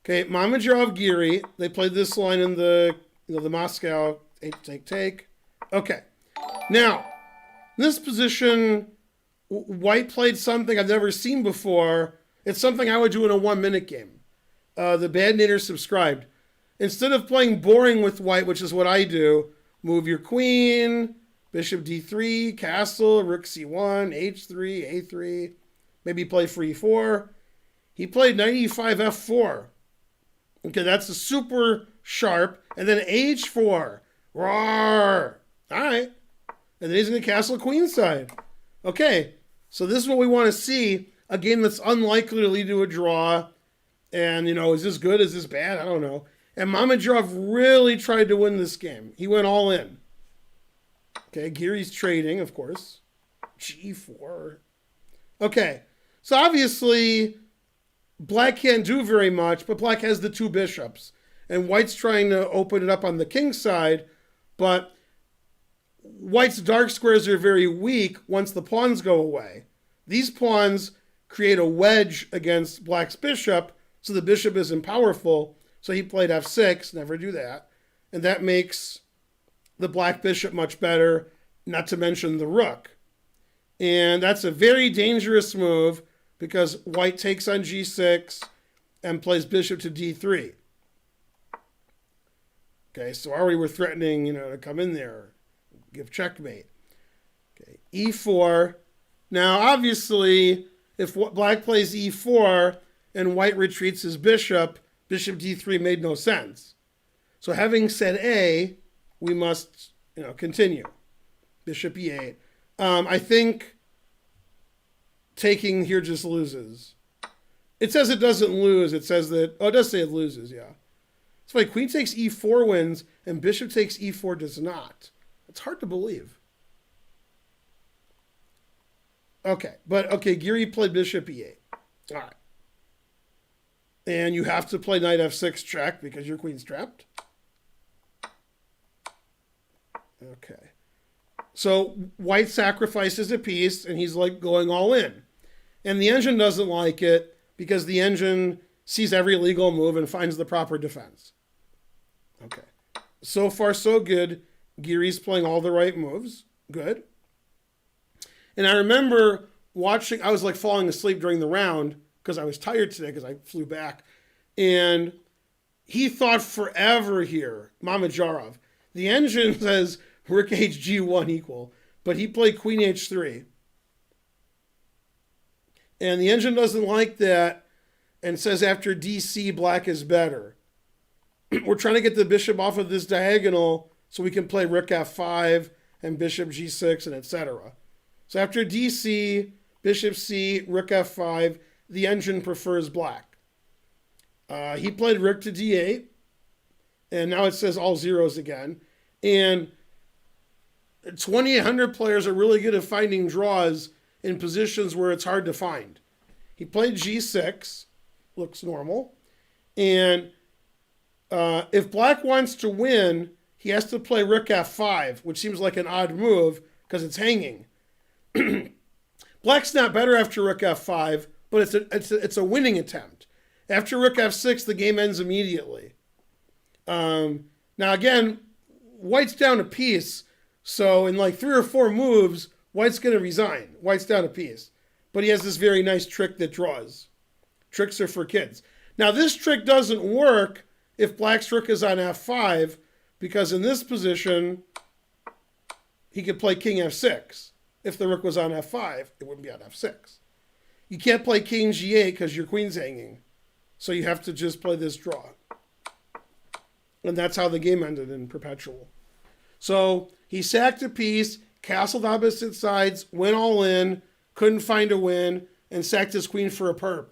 Okay, Mamedyarov, Giri. They played this line in the Moscow take. Okay. Now, in this position, White played something I've never seen before. It's something I would do in a 1-minute game. The Bad Nader subscribed. Instead of playing boring with White, which is what I do, move your queen, bishop d3, castle, rook c1, h3, a3, maybe play for e4. He played knight e5, f4. Okay, that's a super sharp. And then h4. Roar. All right. And then he's going to castle queenside. Okay, so this is what we want to see. A game that's unlikely to lead to a draw. And, is this good? Is this bad? I don't know. And Mamedyarov really tried to win this game. He went all in. Okay, Giri's trading, of course. G4. Okay, so obviously, Black can't do very much, but Black has the 2 bishops. And White's trying to open it up on the king side, but White's dark squares are very weak once the pawns go away. These pawns create a wedge against Black's bishop, so the bishop isn't powerful. So he played f6, never do that. And that makes the Black bishop much better, not to mention the rook. And that's a very dangerous move because White takes on g6 and plays bishop to d3. Okay, so already we're threatening, to come in there, give checkmate. Okay, e4. Now, obviously, if Black plays e4 and White retreats his bishop, bishop d3 made no sense. So having said A, we must, continue. Bishop e8. I think taking here just loses. It says it doesn't lose. It says that, it does say it loses, yeah. It's funny, queen takes e4 wins, and bishop takes e4 does not. It's hard to believe. Okay, Giri played bishop e8. All right. And you have to play knight f6 check because your queen's trapped. Okay. So White sacrifices a piece, and he's like going all in. And the engine doesn't like it because the engine sees every legal move and finds the proper defense. Okay. So far, so good. Giri's playing all the right moves. Good. And I remember watching, I was like falling asleep during the round because I was tired today because I flew back. And he thought forever here, Mamedyarov. The engine says rook hg1 equal, but he played queen h3. And the engine doesn't like that and says after dc, Black is better. We're trying to get the bishop off of this diagonal so we can play rook f5 and bishop g6 and etc. So after dc, bishop c, rook f5, the engine prefers Black. He played rook to d8, and now it says all zeros again. And 2,800 players are really good at finding draws in positions where it's hard to find. He played g6, looks normal. And if Black wants to win, he has to play rook f5, which seems like an odd move because it's hanging. Black's not better after rook f5, but it's a winning attempt. After rook f6, the game ends immediately. Now again, White's down a piece, so in like 3 or 4 moves, White's going to resign. White's down a piece. But he has this very nice trick that draws. Tricks are for kids. Now this trick doesn't work if Black's rook is on f5, because in this position, he could play king f6. If the rook was on f5, it wouldn't be on f6. You can't play king g8 because your queen's hanging. So you have to just play this draw. And that's how the game ended in perpetual. So he sacked a piece, castled opposite sides, went all in, couldn't find a win, and sacked his queen for a perp.